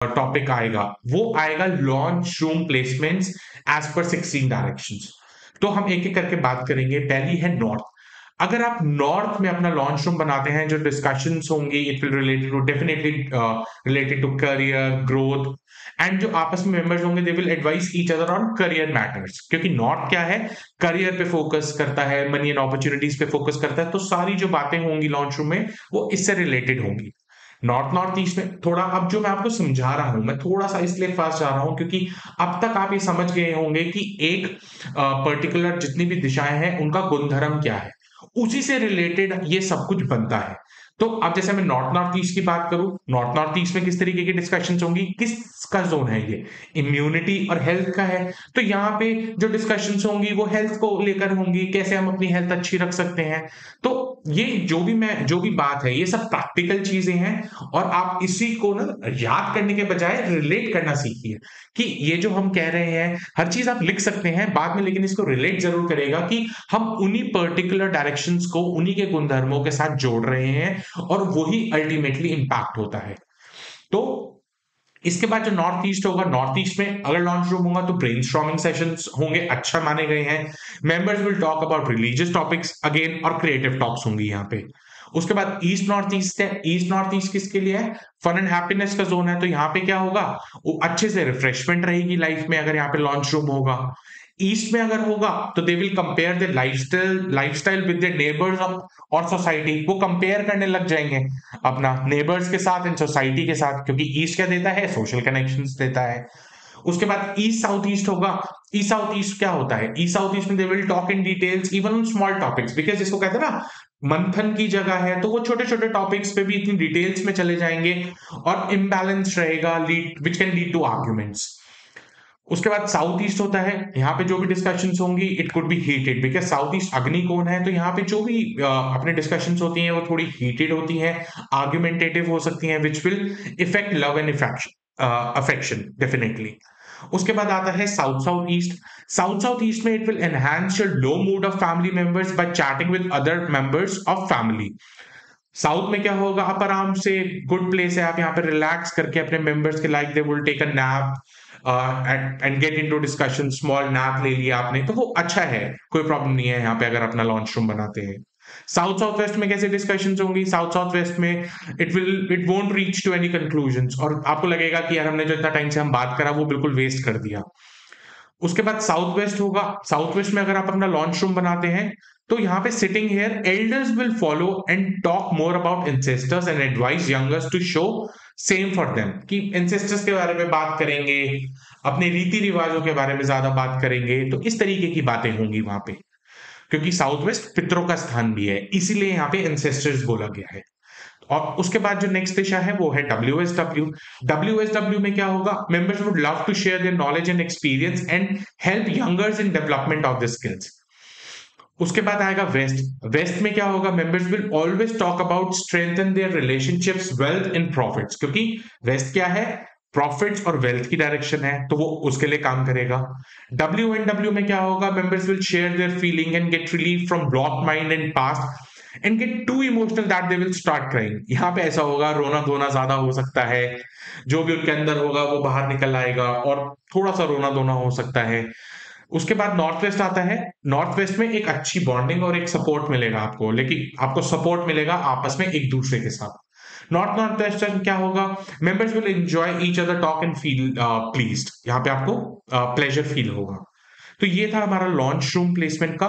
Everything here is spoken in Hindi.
टॉपिक आएगा वो आएगा launch room placements as per 16 directions. तो हम एक एक करके बात करेंगे। पहली है नॉर्थ। अगर आप नॉर्थ में अपना लॉन्च रूम बनाते हैं, जो डिस्कशंस होंगी it will related to definitely related to career growth, and जो आपस में मेंबर्स होंगे they will advise each other on career matters, क्योंकि नॉर्थ क्या है, करियर पे फोकस करता है, मनी एंड अपॉर्चुनिटीज पे फोकस करता है। तो सारी जो बातें होंगी लॉन्च रूम में वो इससे रिलेटेड होंगी। नॉर्थ ईस्ट में थोड़ा, अब जो मैं आपको समझा रहा हूं मैं थोड़ा सा इसलिए फास्ट जा रहा हूं क्योंकि अब तक आप ये समझ गए होंगे कि एक पर्टिकुलर जितनी भी दिशाएं हैं उनका गुणधर्म क्या है, उसी से रिलेटेड ये सब कुछ बनता है। तो अब जैसे मैं नॉर्थ ईस्ट की बात करूं, नॉर्थ ईस्ट में किस तरीके की डिस्कशंस होंगी, किसका जोन है ये, इम्यूनिटी और हेल्थ का है। तो यहाँ पे जो डिस्कशंस होंगी वो हेल्थ को लेकर होंगी, कैसे हम अपनी हेल्थ अच्छी रख सकते हैं। तो ये जो भी बात है ये सब प्रैक्टिकल चीजें हैं, और आप इसी को ना याद करने के बजाय रिलेट करना सीखिए कि ये जो हम कह रहे हैं हर चीज आप लिख सकते हैं बाद में, लेकिन इसको रिलेट जरूर करेगा कि हम उन्हीं पर्टिकुलर डायरेक्शंस को उन्हीं के गुणधर्मों के साथ जोड़ रहे हैं और वही अल्टीमेटली इंपैक्ट होता है। तो इसके बाद जो नॉर्थ ईस्ट होगा, नॉर्थ ईस्ट में अगर लॉन्च रूम होगा तो ब्रेनस्टॉर्मिंग सेशंस होंगे, अच्छा माने गए हैं। Members will talk about religious topics again, और क्रिएटिव टॉक्स होंगी यहाँ पे। उसके बाद ईस्ट नॉर्थ ईस्ट है। ईस्ट नॉर्थ ईस्ट किसके लिए है, फन एंड हैप्पीनेस का जोन है। तो यहाँ पे क्या होगा, वो अच्छे से रिफ्रेशमेंट रहेगी लाइफ में अगर यहाँ पे लॉन्च रूम होगा। ईस्ट में अगर होगा तो they will compare the lifestyle with the neighbours और सोसाइटी। वो कंपेयर करने लग जाएंगे अपना नेबर्स के साथ एंड सोसाइटी के साथ, क्योंकि ईस्ट क्या देता है, सोशल कनेक्शंस देता है। उसके बाद ईस्ट साउथ ईस्ट होगा। ईस्ट साउथ ईस्ट क्या होता है, ईस्ट साउथ ईस्ट में they will talk in details even on small topics, because इसको कहते हैं ना मंथन की जगह है, तो वो छोटे छोटे टॉपिक्स पे भी इतनी डिटेल्स में चले जाएंगे और इम्बैलेंस रहेगा, lead which can lead to arguments. उसके बाद साउथ ईस्ट होता है। यहाँ पे जो भी डिस्कशंस होंगी it could be heated, because south east अग्नि कोण है, तो यहाँ पे जो भी अपने डिस्कशंस होती हैं वो थोड़ी हीटेड होती हैं, आर्ग्यूमेंटेटिव हो सकती हैं, which will effect love and affection definitely. उसके बाद आता है south south east. South south east में it will enhance your low mood of family members by chatting with other members of family. South में क्या होगा, आप आराम से, गुड प्लेस है, आप यहाँ पे रिलैक्स करके अपने मेंबर्स के like they will take a nap and get into discussion, small nap ले लिया आपने तो वो अच्छा है, कोई प्रॉब्लम नहीं है यहाँ पे अगर अपना लॉन्च रूम बनाते हैं। साउथ साउथ वेस्ट में कैसे डिस्कशंस होंगी, साउथ साउथ वेस्ट में it won't reach to any conclusions, और आपको लगेगा कि यार हमने जो इतना टाइम से हम बात करा वो बिल्कुल वेस्ट कर दिया। उसके बाद साउथ वेस्ट होगा। साउथ वेस्ट में अगर आप अपना लॉन्च रूम बनाते हैं तो यहाँ पे sitting here elders will follow and talk more about ancestors and advise youngers to show same for them, कि एंसेस्टर्स के बारे में बात करेंगे, अपने रीति रिवाजों के बारे में ज्यादा बात करेंगे, तो इस तरीके की बातें होंगी वहां पे, क्योंकि साउथ वेस्ट पितरों का स्थान भी है इसीलिए यहाँ पे एंसेस्टर्स बोला गया है। और उसके बाद जो नेक्स्ट दिशा है वो है WSW। WSW में क्या होगा, members would love to share their knowledge and experience and help youngers in development of the skills. उसके बाद आएगा वेस्ट। वेस्ट में क्या होगा, members will always talk about strengthen their relationships, wealth and profits, क्योंकि वेस्ट क्या है, प्रॉफिट्स और वेल्थ की डायरेक्शन है, तो वो उसके लिए काम करेगा। WNW में क्या होगा, members will share their feeling and get relief from block mind and past and get to emotional that they will start crying. यहाँ पे ऐसा होगा, रोना धोना ज्यादा हो सकता है, जो भी उनके अंदर होगा वो बाहर निकल आएगा और थोड़ा सा रोना धोना हो सकता है। उसके बाद नॉर्थ वेस्ट आता है। नॉर्थ वेस्ट में एक अच्छी बॉन्डिंग और एक सपोर्ट मिलेगा आपको, लेकिन आपको सपोर्ट मिलेगा आपस में एक दूसरे के साथ। नॉर्थ वेस्ट में क्या होगा, members will enjoy each other talk and feel pleased, यहाँ पे आपको प्लेजर फील होगा। तो ये था हमारा लॉन्च रूम प्लेसमेंट का